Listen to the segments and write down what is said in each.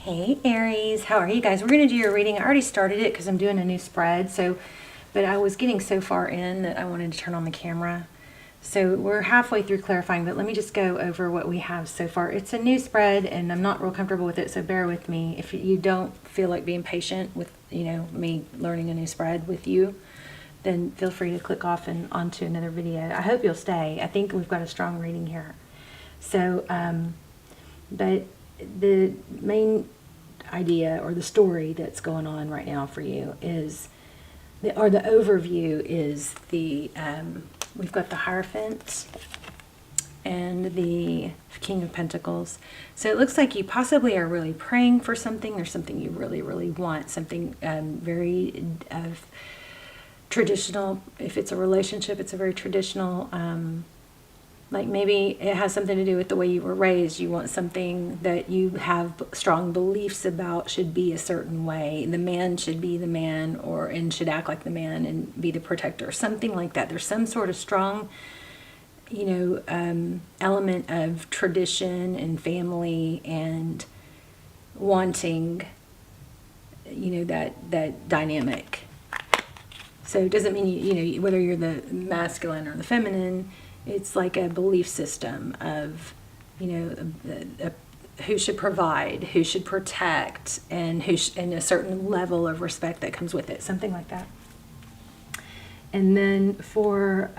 Hey Aries, how are you guys? We're going to do your reading. I already started it because I'm doing a new spread, but I was getting so far in that I wanted to turn on the camera. So we're halfway through clarifying, but let me just go over what we have so far. It's a new spread and I'm not real comfortable with it, so bear with me. If you don't feel like being patient with, me learning a new spread with you, then feel free to click off and onto another video. I hope you'll stay. I think we've got a strong reading here. So, but the main idea or the story that's going on right now for you is, the overview is we've got the Hierophant and the King of Pentacles. So it looks like you possibly are really praying for something. There's something you really, really want, something very traditional. If it's a relationship, it's a very traditional, like maybe it has something to do with the way you were raised. You want something that you have strong beliefs about should be a certain way. The man should be the man, and should act like the man and be the protector, something like that. There's some sort of strong, element of tradition and family and wanting, that dynamic. So it doesn't mean, whether you're the masculine or the feminine. It's like a belief system of, who should provide, who should protect, and and a certain level of respect that comes with it, something like that. And then for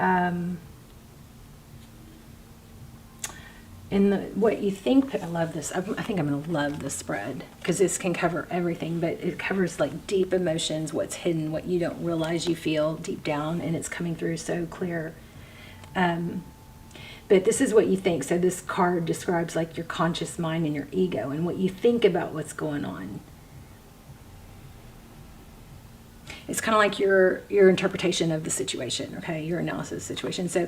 what you think, I love this. I think I'm going to love this spread because this can cover everything, but it covers like deep emotions, what's hidden, what you don't realize you feel deep down, and it's coming through so clear. But this is what you think. So this card describes like your conscious mind and your ego and what you think about what's going on. It's kind of like your interpretation of the situation, okay? Your analysis of the situation. So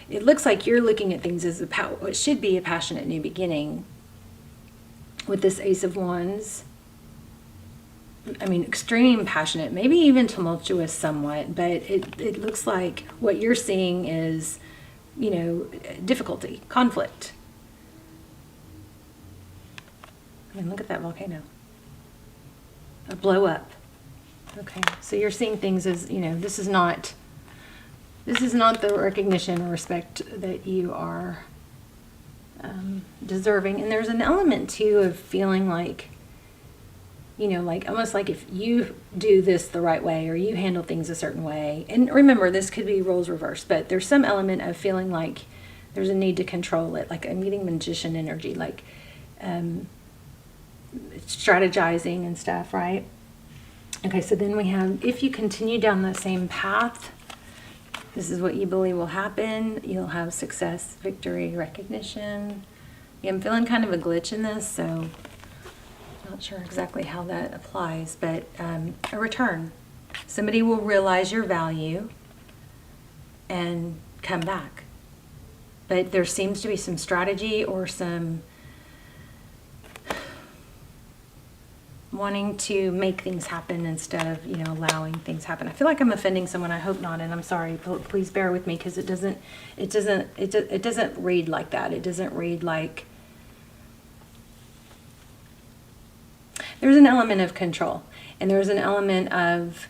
it looks like you're looking at things as what should be a passionate new beginning with this Ace of Wands. I mean, extreme passionate, maybe even tumultuous somewhat, but it looks like what you're seeing is, difficulty, conflict. I mean, look at that volcano. A blow up. Okay, so you're seeing things as, this is not the recognition or respect that you are deserving. And there's an element, too, of feeling like, like almost like if you do this the right way or you handle things a certain way. And remember, this could be roles reversed, but there's some element of feeling like there's a need to control it. Like I'm getting magician energy, like strategizing and stuff, right? Okay, so then we have, if you continue down the same path, this is what you believe will happen. You'll have success, victory, recognition. Yeah, I'm feeling kind of a glitch in this, so not sure exactly how that applies, but a return. Somebody will realize your value and come back. But there seems to be some strategy or some wanting to make things happen instead of, allowing things happen. I feel like I'm offending someone. I hope not, and I'm sorry. Please bear with me because it doesn't read like that. It doesn't read like. There's an element of control, and there's an element of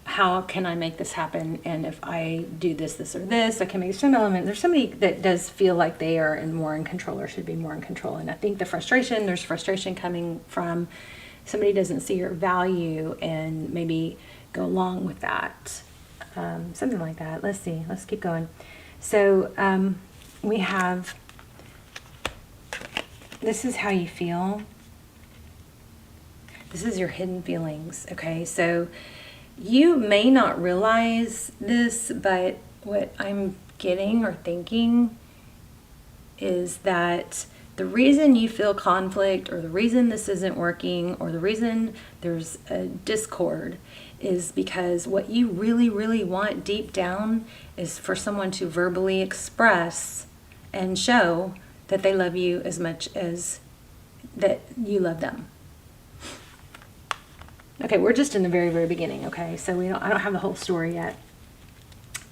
how can I make this happen, and if I do this or this, I can make some element. There's somebody that does feel like they are more in control or should be more in control, and I think there's frustration coming from somebody doesn't see your value and maybe go along with that, something like that. Let's see, let's keep going. So we have, this is how you feel. This is your hidden feelings, okay? So you may not realize this, but what I'm getting or thinking is that the reason you feel conflict or the reason this isn't working or the reason there's a discord is because what you really, really want deep down is for someone to verbally express and show that they love you as much as that you love them. Okay, we're just in the very, very beginning, okay? So I don't have the whole story yet.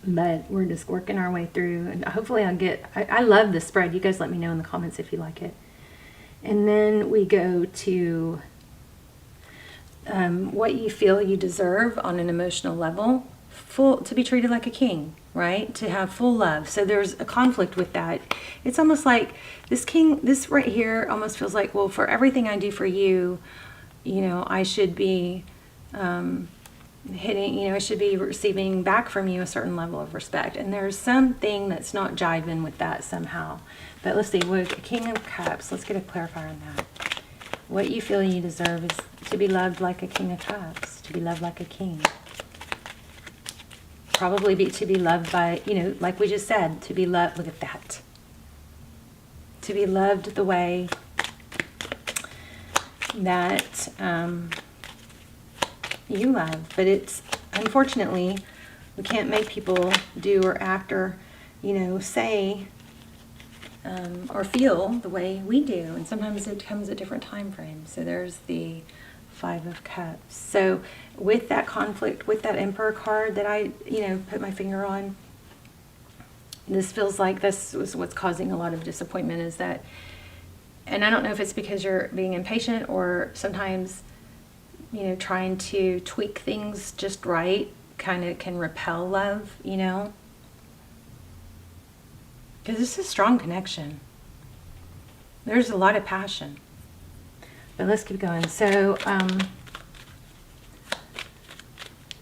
But we're just working our way through, and hopefully I love this spread. You guys let me know in the comments if you like it. And then we go to what you feel you deserve on an emotional level, to be treated like a king, right? To have full love. So there's a conflict with that. It's almost like this right here almost feels like, well, for everything I do for you, I should be I should be receiving back from you a certain level of respect. And there's something that's not jiving with that somehow. But let's see, with King of Cups, let's get a clarifier on that. What you feel you deserve is to be loved like a King of Cups, to be loved like a king. Probably to be loved by, like we just said, to be loved, look at that. To be loved the way that you love. But it's, unfortunately, we can't make people do or act or, say or feel the way we do. And sometimes it comes at different time frames. So there's the Five of Cups. So with that conflict, with that Emperor card that I, put my finger on, this feels like this was what's causing a lot of disappointment, is that, and I don't know if it's because you're being impatient or sometimes, trying to tweak things just right kind of can repel love, because this is a strong connection. There's a lot of passion. But let's keep going. So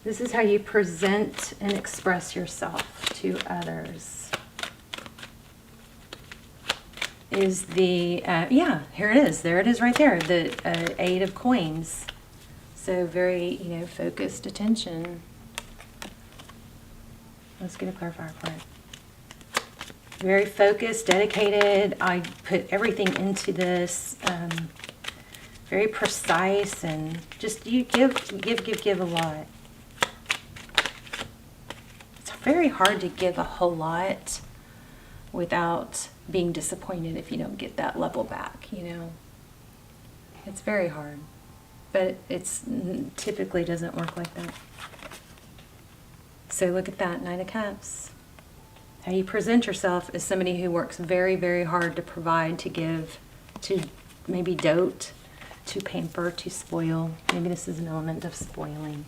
this is how you present and express yourself to others. Is the, here it is. There it is right there. The Eight of Coins. So very, focused attention. Let's get a clarifier for it. Very focused, dedicated. I put everything into this. Very precise, and just you give a lot. It's very hard to give a whole lot without being disappointed if you don't get that level back, It's very hard, but it's typically doesn't work like that. So look at that, Knight of Cups. How you present yourself as somebody who works very, very hard to provide, to give, to maybe dote, to pamper, to spoil. Maybe this is an element of spoiling.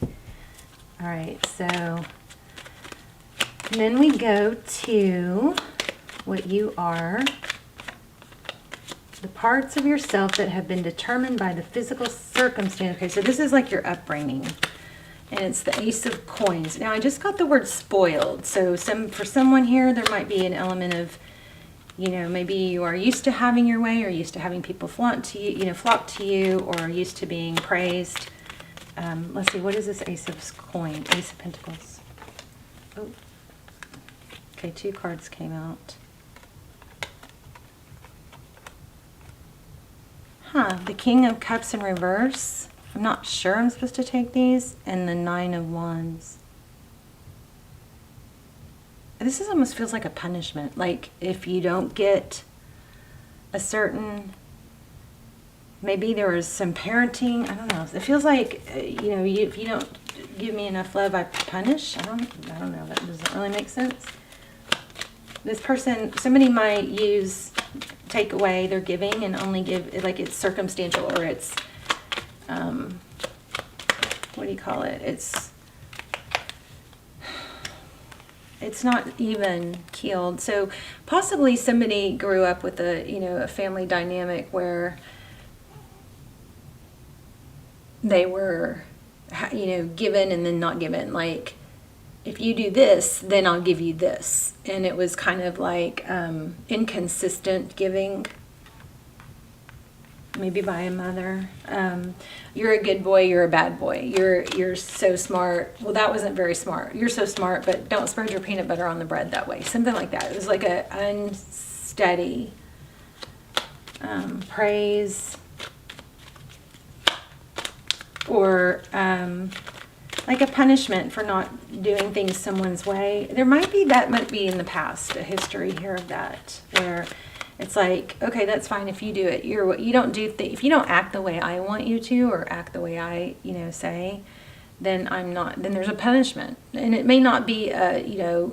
All right, so then we go to what you are, the parts of yourself that have been determined by the physical circumstance. Okay, so this is like your upbringing, and it's the Ace of Coins. Now, I just got the word spoiled, so for someone here, there might be an element of, maybe you are used to having your way, or used to having people flock to you, or used to being praised. Let's see, what is this Ace of Coins? Ace of Pentacles. Oh, okay, 2 cards came out. The King of Cups in reverse. I'm not sure I'm supposed to take these. And the Nine of Wands. This almost feels like a punishment. Like if you don't get a certain, maybe there was some parenting. I don't know. It feels like, if you don't give me enough love, I punish. I don't know. That doesn't really make sense. This person, somebody might take away their giving and only give, like it's circumstantial, or it's, what do you call it? It's not even keeled. So possibly somebody grew up with a family dynamic where they were, given and then not given. Like, if you do this, then I'll give you this. And it was kind of like inconsistent giving, maybe by a mother. You're a good boy, you're a bad boy. You're so smart. Well, that wasn't very smart. You're so smart, but don't spread your peanut butter on the bread that way. Something like that. It was like a unsteady praise, or like a punishment for not doing things someone's way. That might be in the past, a history here of that, where it's like, okay, that's fine if you do it. If you don't act the way I want you to, or act the way I, say, then I'm not. Then there's a punishment, and it may not be a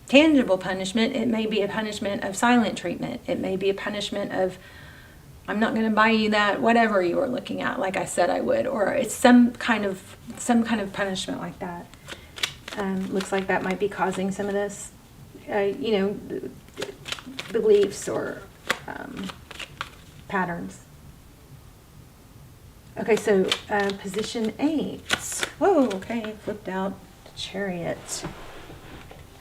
tangible punishment. It may be a punishment of silent treatment. It may be a punishment of, I'm not going to buy you that whatever you were looking at, like I said I would, or it's some kind of punishment like that. Looks like that might be causing some of this, beliefs or patterns. Okay, so position 8. Whoa, okay, flipped out the Chariot.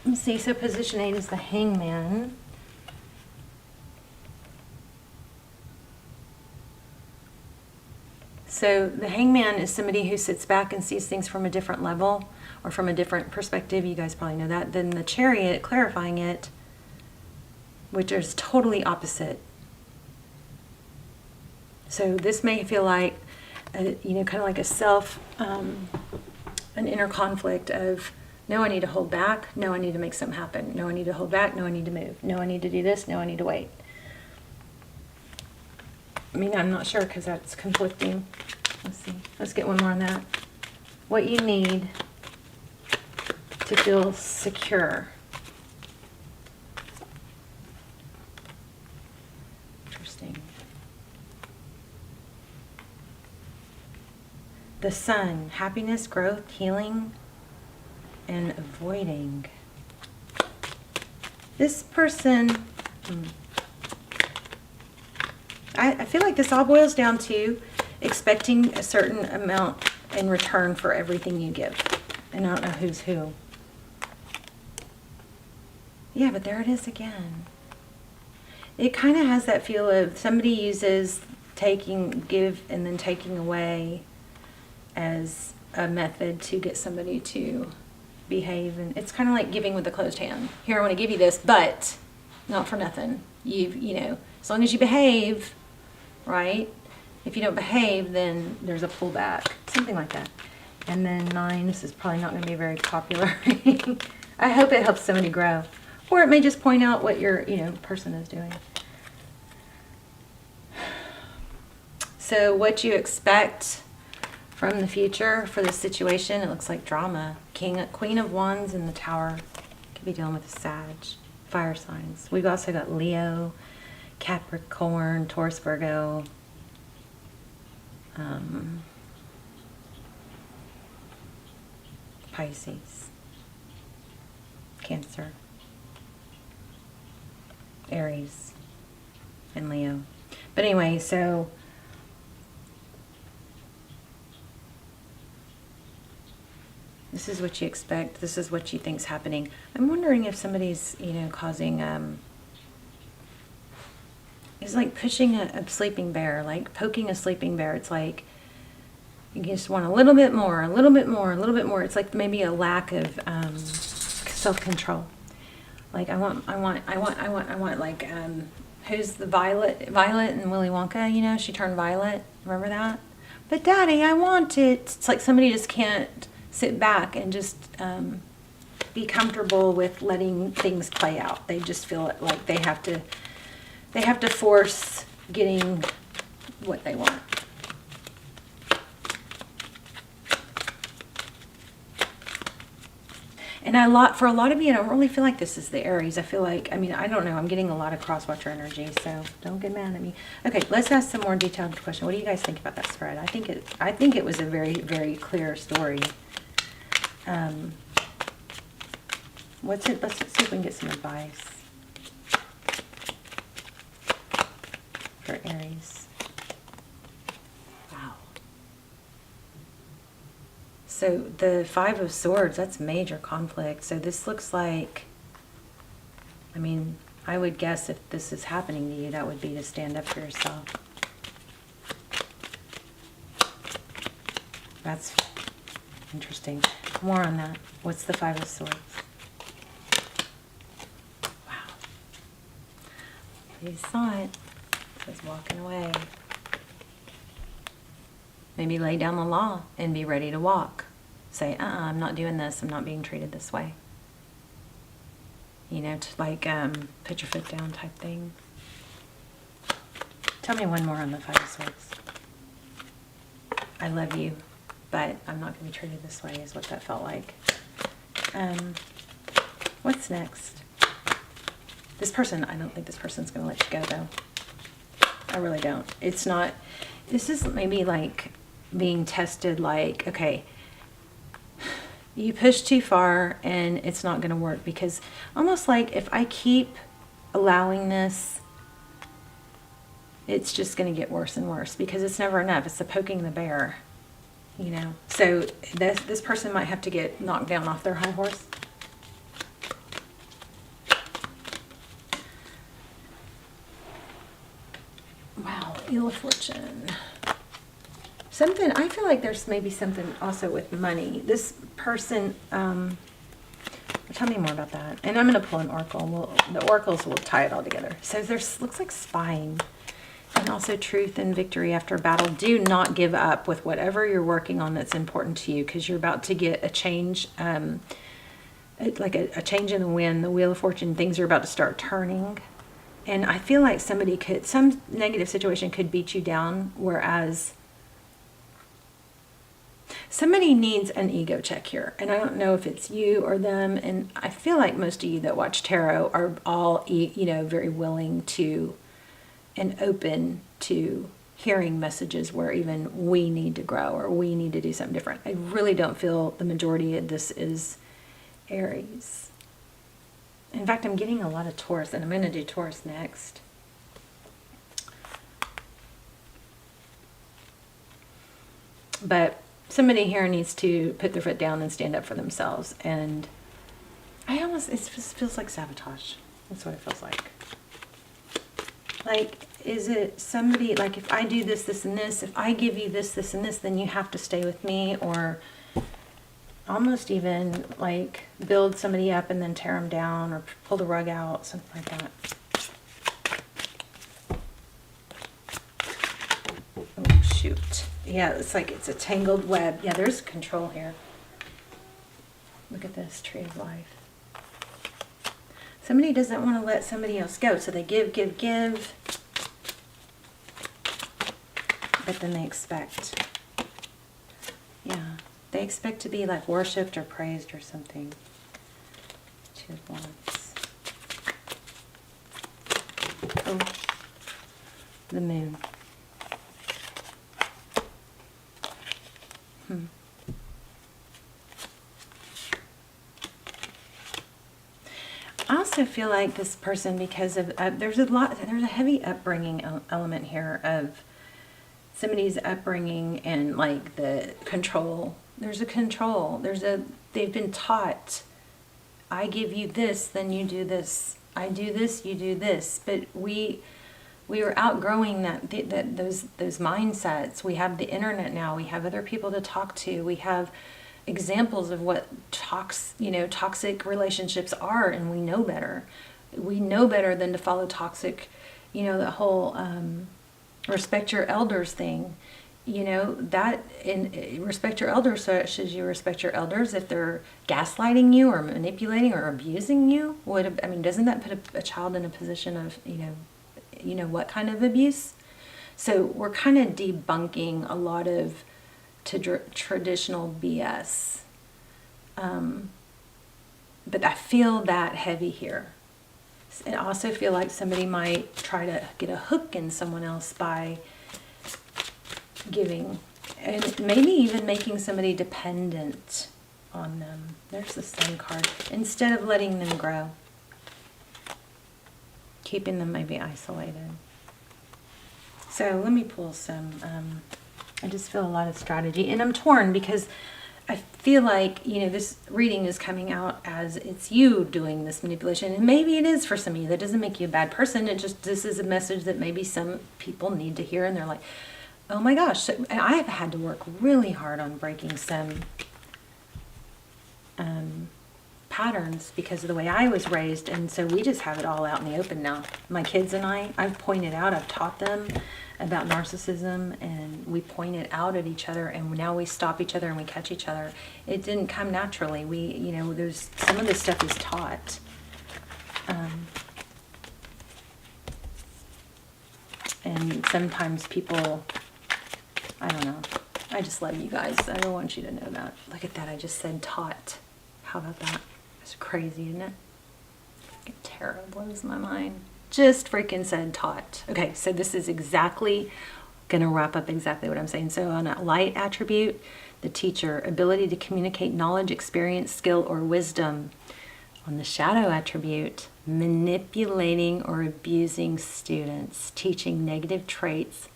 Let me see, so position 8 is the Hangman. So the Hangman is somebody who sits back and sees things from a different level or from a different perspective. You guys probably know that. Then the Chariot, clarifying it, which is totally opposite. So this may feel like, kind of like a an inner conflict of, no, I need to hold back. No, I need to make something happen. No, I need to hold back. No, I need to move. No, I need to do this. No, I need to wait. I mean, I'm not sure because that's conflicting. Let's see. Let's get one more on that. What you need to feel secure. Interesting. The Sun, happiness, growth, healing, and avoiding. This person, I feel like this all boils down to expecting a certain amount in return for everything you give. And I don't know who's who. Yeah, but there it is again. It kind of has that feel of somebody uses give and then taking away as a method to get somebody to behave. And it's kind of like giving with a closed hand. Here, I want to give you this, but not for nothing. As long as you behave, right? If you don't behave, then there's a pullback, something like that. And then 9, this is probably not going to be very popular. I hope it helps somebody grow. Or it may just point out what your, person is doing. So what you expect from the future for this situation, it looks like drama. Queen of Wands in the Tower. Could be dealing with a Sag. Fire signs. We've also got Leo, Capricorn, Taurus, Virgo. Pisces. Cancer. Aries. And Leo. But anyway, so this is what you expect. This is what you think's happening. I'm wondering if somebody's, causing, it's like pushing a sleeping bear, like poking a sleeping bear. It's like you just want a little bit more, a little bit more, a little bit more. It's like maybe a lack of self-control. Like I want, like, who's the Violet and Willy Wonka, she turned violet. Remember that? But Daddy, I want it. It's like somebody just can't sit back and just be comfortable with letting things play out. They just feel like they have to force getting what they want. And for a lot of you, I don't really feel like this is the Aries. I feel like, I don't know. I'm getting a lot of cross-watcher energy, so don't get mad at me. Okay, let's ask some more detailed question. What do you guys think about that spread? I think it was a very, very clear story. Let's see if we can get some advice for Aries. Wow. So the 5 of Swords, that's major conflict. So this looks like, I would guess if this is happening to you, that would be to stand up for yourself. That's interesting. More on that. What's the 5 of Swords? Wow. You saw it. It was walking away. Maybe lay down the law and be ready to walk. Say, I'm not doing this. I'm not being treated this way. To put your foot down type thing. Tell me one more on the 5 of Swords. I love you, but I'm not going to be treated this way is what that felt like. What's next? This person, I don't think this person's going to let you go, though. I really don't. It's not, this is maybe like being tested, like, okay, you push too far and it's not going to work, because almost like if I keep allowing this, it's just going to get worse and worse, because it's never enough. It's the poking the bear, you know. So this person might have to get knocked down off their high horse. Wow, Wheel of Fortune. Something, I feel like there's maybe something also with money. This person, tell me more about that. And I'm going to pull an oracle. The oracles will tie it all together. So there's, looks like spying. And also truth and victory after a battle. Do not give up with whatever you're working on that's important to you, because you're about to get a change, like a change in the wind. The Wheel of Fortune, things are about to start turning. And I feel like somebody could, some negative situation could beat you down, whereas somebody needs an ego check here. And I don't know if it's you or them. And I feel like most of you that watch tarot are all, you know, very willing to and open to hearing messages where even we need to grow or we need to do something different. I really don't feel the majority of this is Aries. In fact, I'm getting a lot of Taurus, and I'm going to do Taurus next. But somebody here needs to put their foot down and stand up for themselves. And I almost, it just feels like sabotage. That's what it feels like. Like, is it somebody, like, if I do this, this, and this, if I give you this, this, and this, then you have to stay with me, or almost even like build somebody up and then tear them down, or pull the rug out, something like that. Oh, shoot. Yeah, it's like it's a tangled web. Yeah, there's control here. Look at this, Tree of Life. Somebody doesn't want to let somebody else go, so they give, but then they expect. Yeah. They expect to be like worshipped or praised or something. Two of Wands. Oh, the Moon. I also feel like this person, because of there's a heavy upbringing element here of somebody's upbringing, and like the control. There's a control. They've been taught, I give you this, then you do this. I do this, you do this. But we are outgrowing those mindsets. We have the internet now. We have other people to talk to. We have examples of what toxic relationships are, and we know better. We know better than to follow toxic, the whole respect your elders thing. That in respect your elders, so should you respect your elders if they're gaslighting you or manipulating or abusing you? Doesn't that put a child in a position of, what kind of abuse? So we're kind of debunking a lot of traditional BS. But I feel that heavy here. I also feel like somebody might try to get a hook in someone else by giving, and maybe even making somebody dependent on them. There's the Sun card. Instead of letting them grow, keeping them maybe isolated. So let me pull some, I just feel a lot of strategy, and I'm torn because I feel like, this reading is coming out as it's you doing this manipulation, and maybe it is for some of you. That doesn't make you a bad person. This is a message that maybe some people need to hear, and they're like, oh my gosh. So I have had to work really hard on breaking some patterns because of the way I was raised, and so we just have it all out in the open now. My kids and I've pointed out, I've taught them about narcissism, and we point it out at each other, and now we stop each other and we catch each other. It didn't come naturally. There's some of this stuff is taught. And sometimes people, I don't know. I just love you guys. I don't want you to know that. Look at that. I just said taught. How about that? It's crazy, isn't it? Tarot blows my mind. Just freaking said taught. Okay, so this is exactly going to wrap up exactly what I'm saying. So on a light attribute, the teacher, ability to communicate knowledge, experience, skill, or wisdom. On the shadow attribute, manipulating or abusing students, teaching negative traits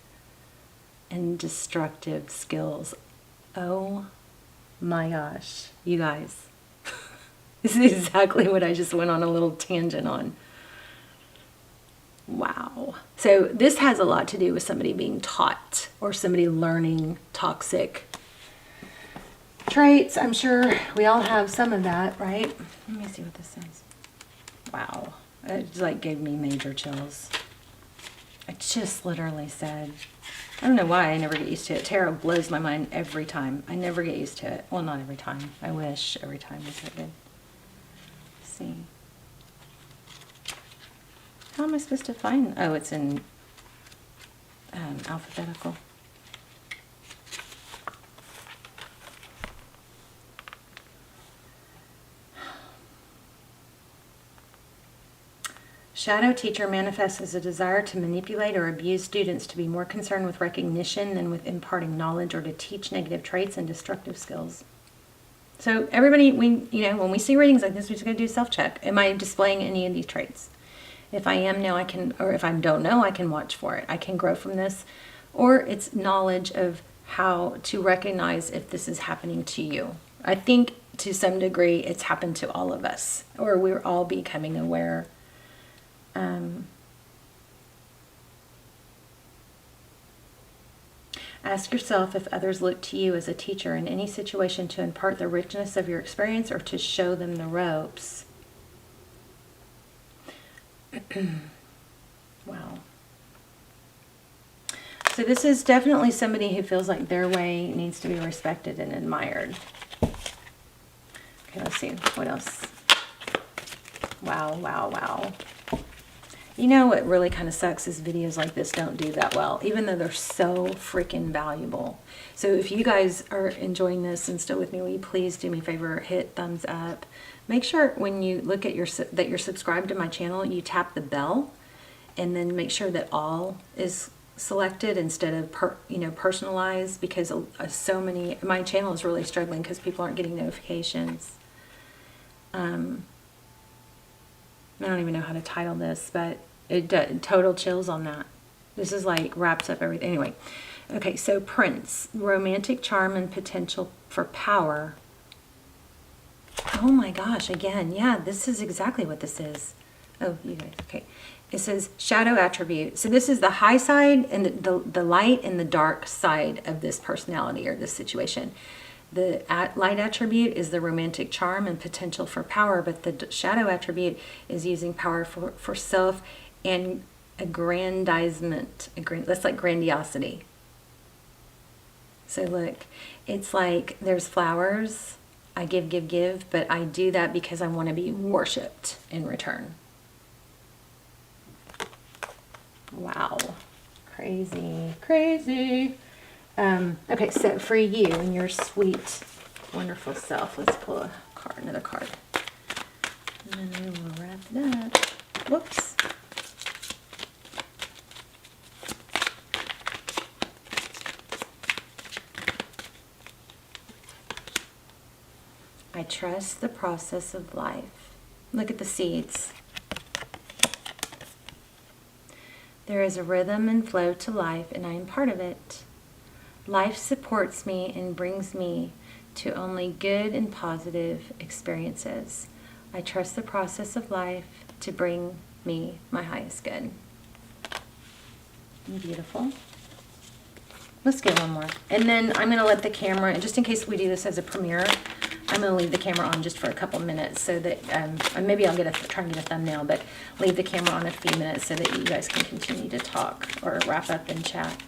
and destructive skills. Oh my gosh, you guys. This is exactly what I just went on a little tangent on. Wow. So this has a lot to do with somebody being taught or somebody learning toxic traits. I'm sure we all have some of that, right? Let me see what this says. Wow. It like gave me major chills. It just literally said, I don't know why I never get used to it. Tarot blows my mind every time. I never get used to it. Well, not every time. I wish every time was so good. Let's see. How am I supposed to find? Oh, it's in alphabetical. Shadow teacher manifests as a desire to manipulate or abuse students, to be more concerned with recognition than with imparting knowledge, or to teach negative traits and destructive skills. So everybody, when we see readings like this, we just gotta do a self-check. Am I displaying any of these traits? If I am now, I can, or if I don't know, I can watch for it. I can grow from this. Or it's knowledge of how to recognize if this is happening to you. I think to some degree it's happened to all of us, or we're all becoming aware. Ask yourself if others look to you as a teacher in any situation to impart the richness of your experience or to show them the ropes. Wow. So this is definitely somebody who feels like their way needs to be respected and admired. Okay, let's see. What else? Wow, wow, wow. You know what really kind of sucks is videos like this don't do that well, even though they're so freaking valuable. So if you guys are enjoying this and still with me, will you please do me a favor, hit thumbs up. Make sure when you look at that you're subscribed to my channel, you tap the bell, and then make sure that all is selected instead of personalized, because so many, my channel is really struggling because people aren't getting notifications. I don't even know how to title this, but total chills on that. This is like wraps up everything. Anyway, okay, so Prince, romantic charm and potential for power. Oh my gosh, again, yeah, this is exactly what this is. Oh, you guys, okay. It says shadow attribute. So this is the high side and the light and the dark side of this personality or this situation. The light attribute is the romantic charm and potential for power, but the shadow attribute is using power for self and aggrandizement. That's like grandiosity. So look, it's like there's flowers. I give, but I do that because I want to be worshipped in return. Wow. Crazy, crazy. Okay, so for you and your sweet, wonderful self, let's pull a card, another card. And then we will wrap it up. Whoops. I trust the process of life. Look at the seeds. There is a rhythm and flow to life, and I am part of it. Life supports me and brings me to only good and positive experiences. I trust the process of life to bring me my highest good. Beautiful. Let's get one more. And then I'm going to let the camera, just in case we do this as a premiere, I'm going to leave the camera on just for a couple minutes so that, maybe I'll try and get a thumbnail, but leave the camera on a few minutes so that you guys can continue to talk or wrap up and chat.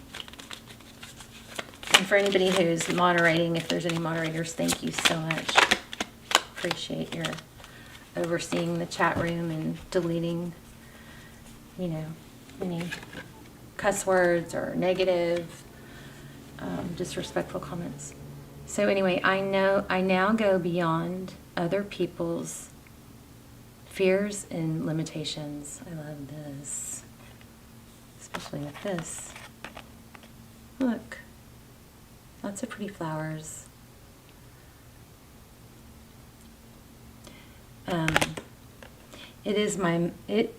And for anybody who's moderating, if there's any moderators, thank you so much. Appreciate your overseeing the chat room and deleting, any cuss words or negative, disrespectful comments. So anyway, I now go beyond other people's Fears and limitations. I love this, especially with this. Look, lots of pretty flowers. It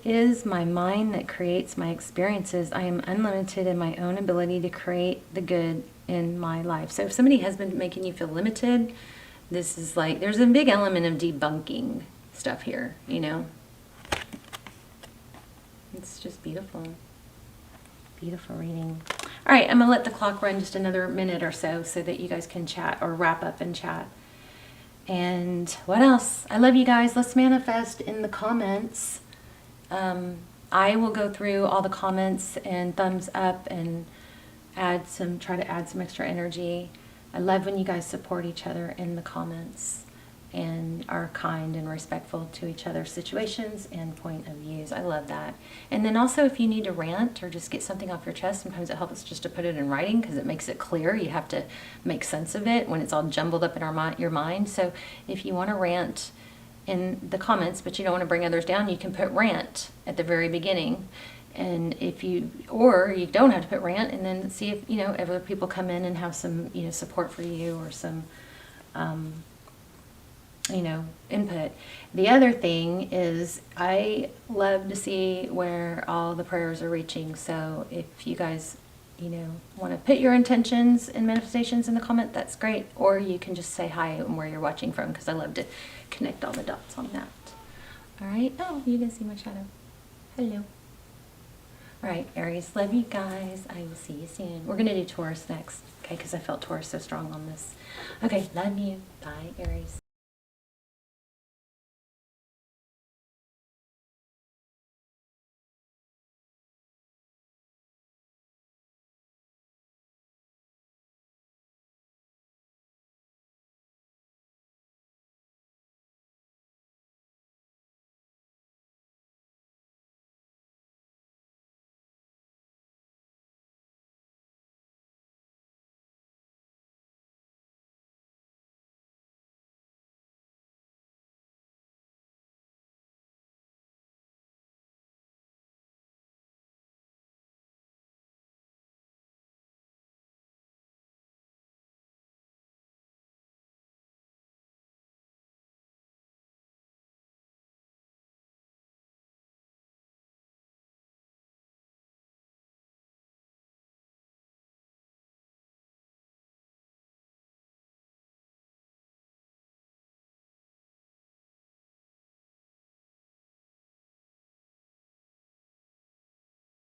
is my mind that creates my experiences. I am unlimited in my own ability to create the good in my life. So if somebody has been making you feel limited, this is like, there's a big element of debunking stuff here, you know. It's just beautiful. Beautiful reading. All right, I'm going to let the clock run just another minute or so that you guys can chat or wrap up and chat. And what else? I love you guys. Let's manifest in the comments. I will go through all the comments and thumbs up and try to add some extra energy. I love when you guys support each other in the comments and are kind and respectful to each other's situations and point of views. I love that. And then also, if you need to rant or just get something off your chest, sometimes it helps just to put it in writing because it makes it clear. You have to make sense of it when it's all jumbled up in your mind. So if you want to rant in the comments, but you don't want to bring others down, you can put rant at the very beginning. And or you don't have to put rant, and then see if, other people come in and have some, support for you or some, input. The other thing is I love to see where all the prayers are reaching. So if you guys, want to put your intentions and manifestations in the comment, that's great. Or you can just say hi and where you're watching from, because I love to connect all the dots on that. All right. Oh, you can see my shadow. Hello. All right, Aries, love you guys. I will see you soon. We're going to do Taurus next, okay, because I felt Taurus so strong on this. Okay, love you. Bye, Aries.